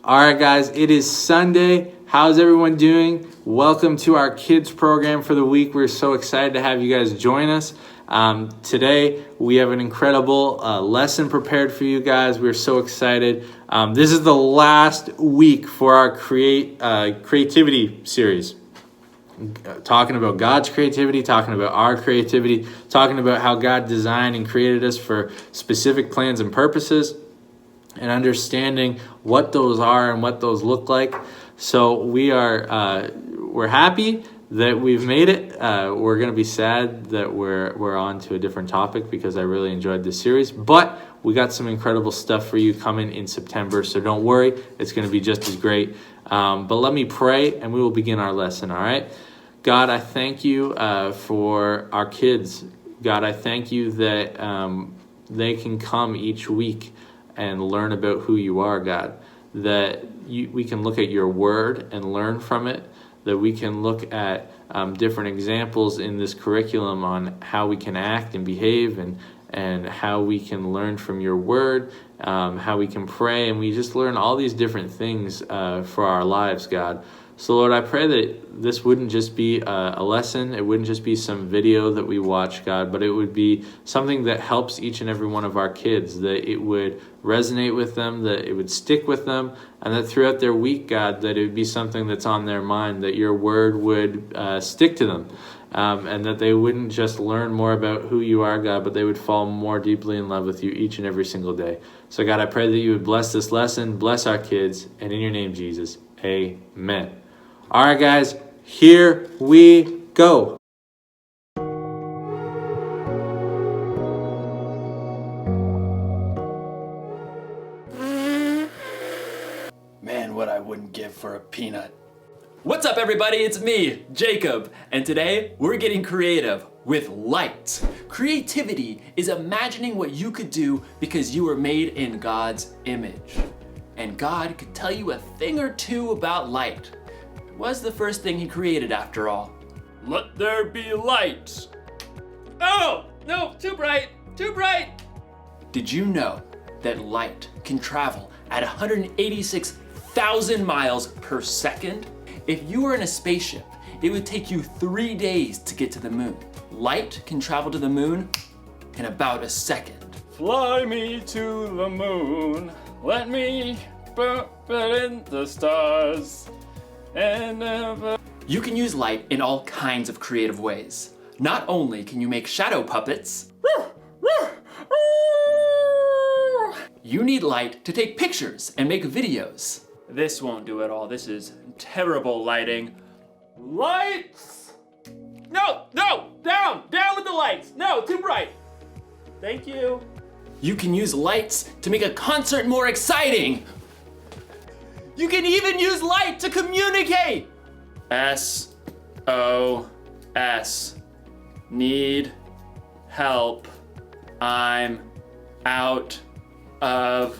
All right, guys, it is Sunday. How's everyone doing? Welcome to our kids program for the week. We're so excited to have you guys join us. Today, we have an incredible lesson prepared for you guys. We're so excited. This is the last week for our creativity series. Talking about God's creativity, talking about our creativity, talking about how God designed and created us for specific plans and purposes, and understanding what those are and what those look like. So we're happy that we've made it. We're going to be sad that we're on to a different topic because I really enjoyed this series, but we got some incredible stuff for you coming in September, so don't worry, it's going to be just as great. But let me pray and we will begin our lesson, all right? God, I thank you for our kids. God, I thank you that they can come each week and learn about who you are, God. That we can look at your word and learn from it. That we can look at different examples in this curriculum on how we can act and behave and how we can learn from your word, how we can pray, and we just learn all these different things for our lives, God. So, Lord, I pray that this wouldn't just be a lesson, it wouldn't just be some video that we watch, God, but it would be something that helps each and every one of our kids, that it would resonate with them, that it would stick with them, and that throughout their week, God, that it would be something that's on their mind, that your word would stick to them, and that they wouldn't just learn more about who you are, God, but they would fall more deeply in love with you each and every single day. So, God, I pray that you would bless this lesson, bless our kids, and in your name, Jesus, amen. All right, guys, here we go. Man, what I wouldn't give for a peanut. What's up, everybody? It's me, Jacob, and today we're getting creative with light. Creativity is imagining what you could do because you were made in God's image. And God could tell you a thing or two about light. It was the first thing he created after all. Let there be light. Oh, no, too bright, too bright. Did you know that light can travel at 186,000 miles per second? If you were in a spaceship, it would take you 3 days to get to the moon. Light can travel to the moon in about a second. Fly me to the moon, let me put in the stars, and never... You can use light in all kinds of creative ways. Not only can you make shadow puppets, you need light to take pictures and make videos. This won't do it all. This is terrible lighting. Lights! No, down with the lights. No, too bright. Thank you. You can use lights to make a concert more exciting. You can even use light to communicate. SOS. Need help. I'm out of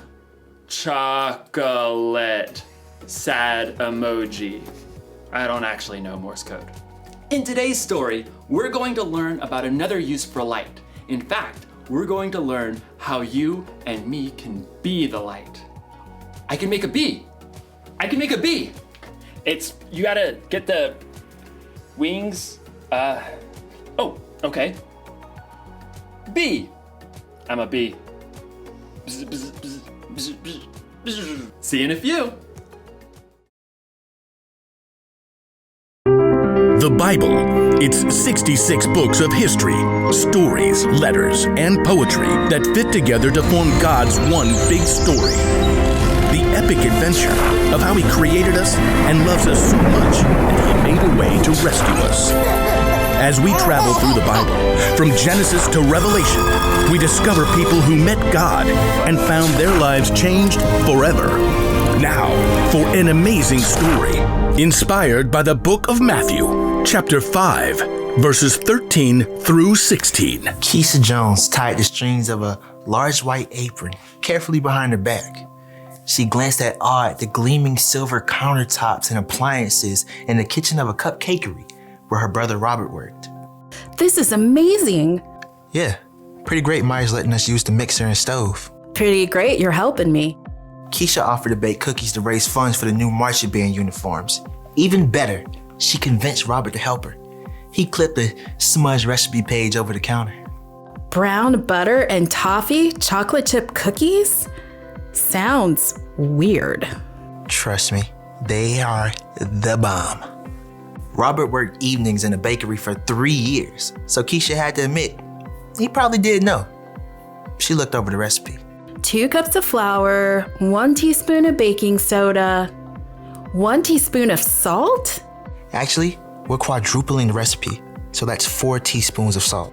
chocolate. Sad emoji. I don't actually know Morse code. In today's story, we're going to learn about another use for light. In fact, we're going to learn how you and me can be the light. I can make a bee. You gotta get the wings. Oh, okay. Bee. I'm a bee. Bzz, bzz, bzz, bzz, bzz, bzz. See you in a few. The Bible. It's 66 books of history, stories, letters, and poetry that fit together to form God's one big story. The epic adventure of how He created us and loves us so much that He made a way to rescue us. As we travel through the Bible, from Genesis to Revelation, we discover people who met God and found their lives changed forever. Now, for an amazing story, inspired by the book of Matthew, chapter 5, verses 13 through 16. Keisha Jones tied the strings of a large white apron carefully behind her back. She glanced at awe at the gleaming silver countertops and appliances in the kitchen of a cupcakery where her brother Robert worked. This is amazing. Yeah, pretty great Maya's letting us use the mixer and stove. Pretty great you're helping me. Keisha offered to bake cookies to raise funds for the new marching band uniforms. Even better, she convinced Robert to help her. He clipped a smudge recipe page over the counter. Brown butter and toffee chocolate chip cookies? Sounds weird. Trust me, they are the bomb. Robert worked evenings in a bakery for 3 years, so Keisha had to admit, he probably did know. She looked over the recipe. 2 cups of flour, 1 teaspoon of baking soda, 1 teaspoon of salt? Actually, we're quadrupling the recipe, so that's 4 teaspoons of salt.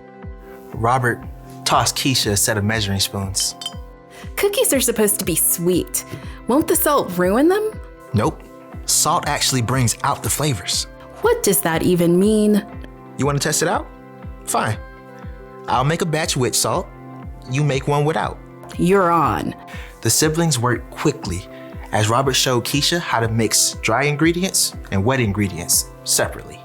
Robert tossed Keisha a set of measuring spoons. Cookies are supposed to be sweet. Won't the salt ruin them? Nope, salt actually brings out the flavors. What does that even mean? You want to test it out? Fine. I'll make a batch with salt. You make one without. You're on. The siblings worked quickly as Robert showed Keisha how to mix dry ingredients and wet ingredients separately.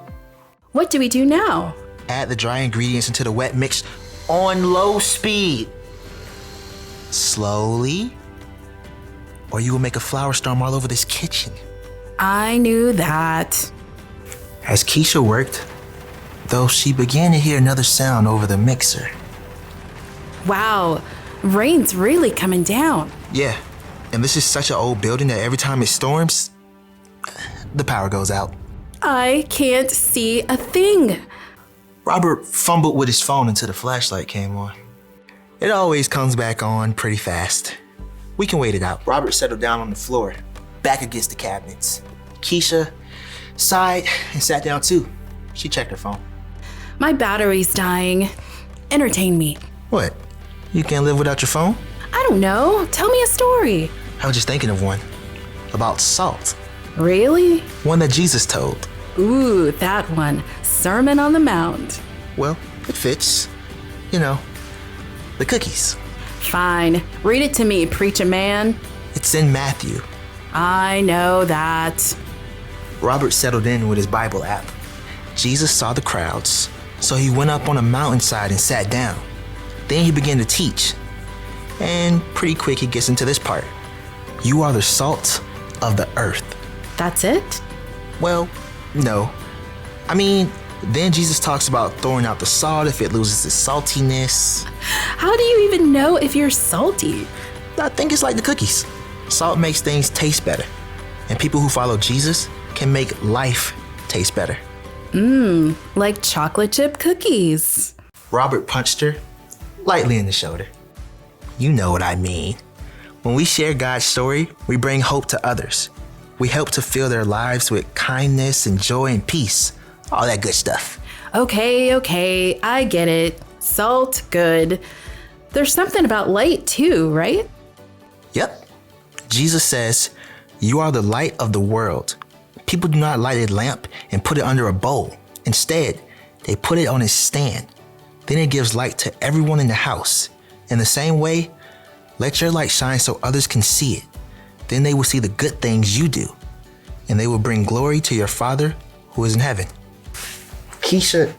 What do we do now? Add the dry ingredients into the wet mix on low speed. Slowly, or you will make a flour storm all over this kitchen. I knew that. As Keisha worked, though, she began to hear another sound over the mixer. Wow, rain's really coming down. Yeah, and this is such an old building that every time it storms, the power goes out. I can't see a thing. Robert fumbled with his phone until the flashlight came on. It always comes back on pretty fast. We can wait it out. Robert settled down on the floor, back against the cabinets. Keisha sighed and sat down too. She checked her phone. My battery's dying. Entertain me. What? You can't live without your phone? I don't know. Tell me a story. I was just thinking of one. About salt. Really? One that Jesus told. Ooh, that one. Sermon on the Mount. Well, it fits. You know, the cookies. Fine. Read it to me, preacher man. It's in Matthew. I know that. Robert settled in with his Bible app. Jesus saw the crowds, so he went up on a mountainside and sat down. Then he began to teach. And pretty quick he gets into this part. You are the salt of the earth. That's it? Well, no. I mean, then Jesus talks about throwing out the salt if it loses its saltiness. How do you even know if you're salty? I think it's like the cookies. Salt makes things taste better. And people who follow Jesus can make life taste better. Like chocolate chip cookies. Robert punched her lightly in the shoulder. You know what I mean. When we share God's story, we bring hope to others. We help to fill their lives with kindness and joy and peace. All that good stuff. Okay, I get it. Salt, good. There's something about light too, right? Yep. Jesus says, you are the light of the world. People do not light a lamp and put it under a bowl. Instead, they put it on a stand. Then it gives light to everyone in the house. In the same way, let your light shine so others can see it. Then they will see the good things you do, and they will bring glory to your Father who is in heaven. Keisha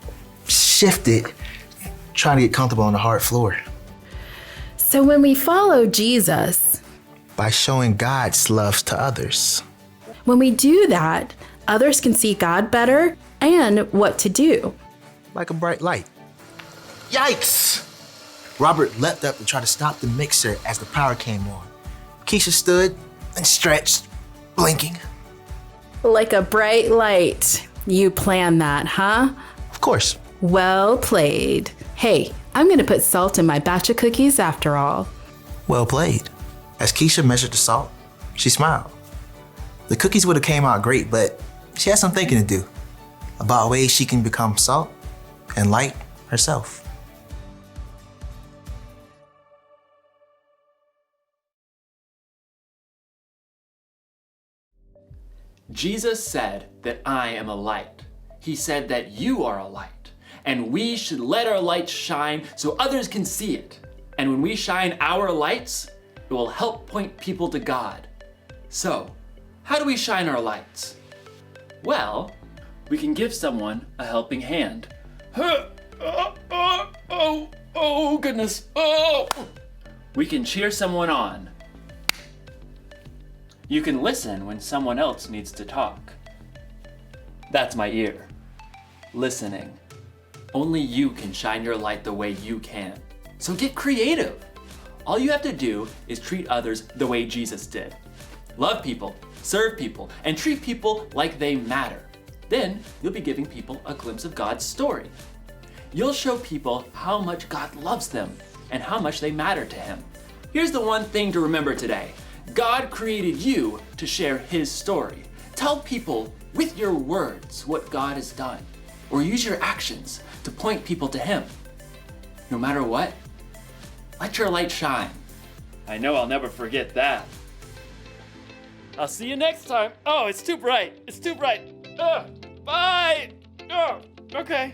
shifted, trying to get comfortable on the hard floor. So when we follow Jesus, By showing God's love to others. when we do that, others can see God better and what to do. Like a bright light. Yikes! Robert leapt up to try to stop the mixer as the power came on. Keisha stood and stretched, blinking. Like a bright light. You planned that, huh? Of course. Well played. Hey, I'm gonna put salt in my batch of cookies after all. Well played. As Keisha measured the salt, she smiled. The cookies would have came out great, but she had some thinking to do about ways she can become salt and light herself. Jesus said that I am a light. He said that you are a light, and we should let our light shine so others can see it. And when we shine our lights, it will help point people to God. So, how do we shine our lights? Well, we can give someone a helping hand. Oh, goodness. Oh! We can cheer someone on. You can listen when someone else needs to talk. That's my ear. Listening. Only you can shine your light the way you can. So get creative. All you have to do is treat others the way Jesus did. Love people, serve people, and treat people like they matter. Then you'll be giving people a glimpse of God's story. You'll show people how much God loves them and how much they matter to Him. Here's the one thing to remember today. God created you to share His story. Tell people with your words what God has done, or use your actions to point people to Him. No matter what, let your light shine. I know I'll never forget that. I'll see you next time. Oh, it's too bright. It's too bright. Bye. Oh, okay.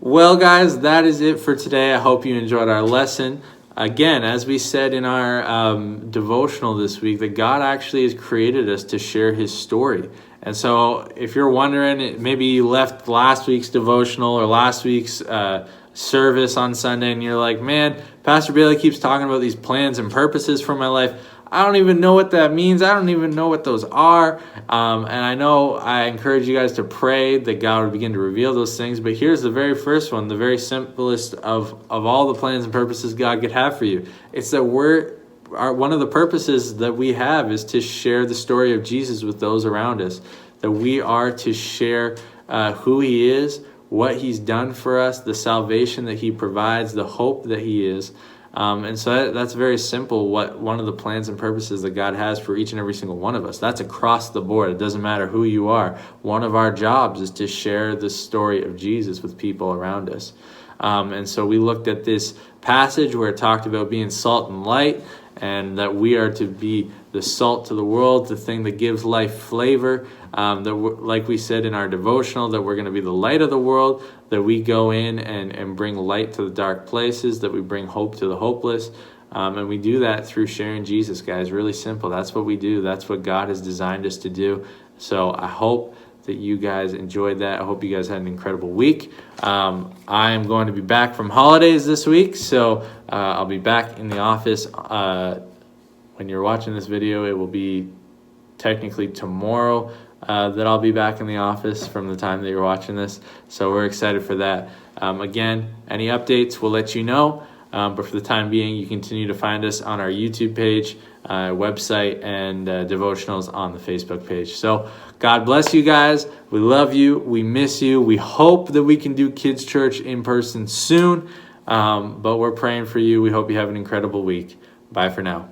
Well, guys, that is it for today. I hope you enjoyed our lesson. Again, as we said in our devotional this week, that God actually has created us to share His story. And so if you're wondering, maybe you left last week's devotional or last week's service on Sunday and you're like, man, Pastor Bailey keeps talking about these plans and purposes for my life. I don't even know what that means. I don't even know what those are. And I know I encourage you guys to pray that God would begin to reveal those things. But here's the very first one, the very simplest of all the plans and purposes God could have for you. It's that one of the purposes that we have is to share the story of Jesus with those around us. That we are to share who He is, what He's done for us, the salvation that He provides, the hope that He is. And so that's very simple, what one of the plans and purposes that God has for each and every single one of us. That's across the board. It doesn't matter who you are. One of our jobs is to share the story of Jesus with people around us. And so we looked at this passage where it talked about being salt and light, and that we are to be the salt to the world, the thing that gives life flavor. Like we said in our devotional, that we're going to be the light of the world, that we go in and bring light to the dark places, that we bring hope to the hopeless. And we do that through sharing Jesus, guys. Really simple. That's what we do. That's what God has designed us to do. So I hope that you guys enjoyed that. I hope you guys had an incredible week. I am going to be back from holidays this week, so I'll be back in the office. When you're watching this video, it will be technically tomorrow that I'll be back in the office from the time that you're watching this. So we're excited for that. Again, any updates, we'll let you know. But for the time being, you continue to find us on our YouTube page, website, and devotionals on the Facebook page. So God bless you guys. We love you. We miss you. We hope that we can do Kids Church in person soon. But we're praying for you. We hope you have an incredible week. Bye for now.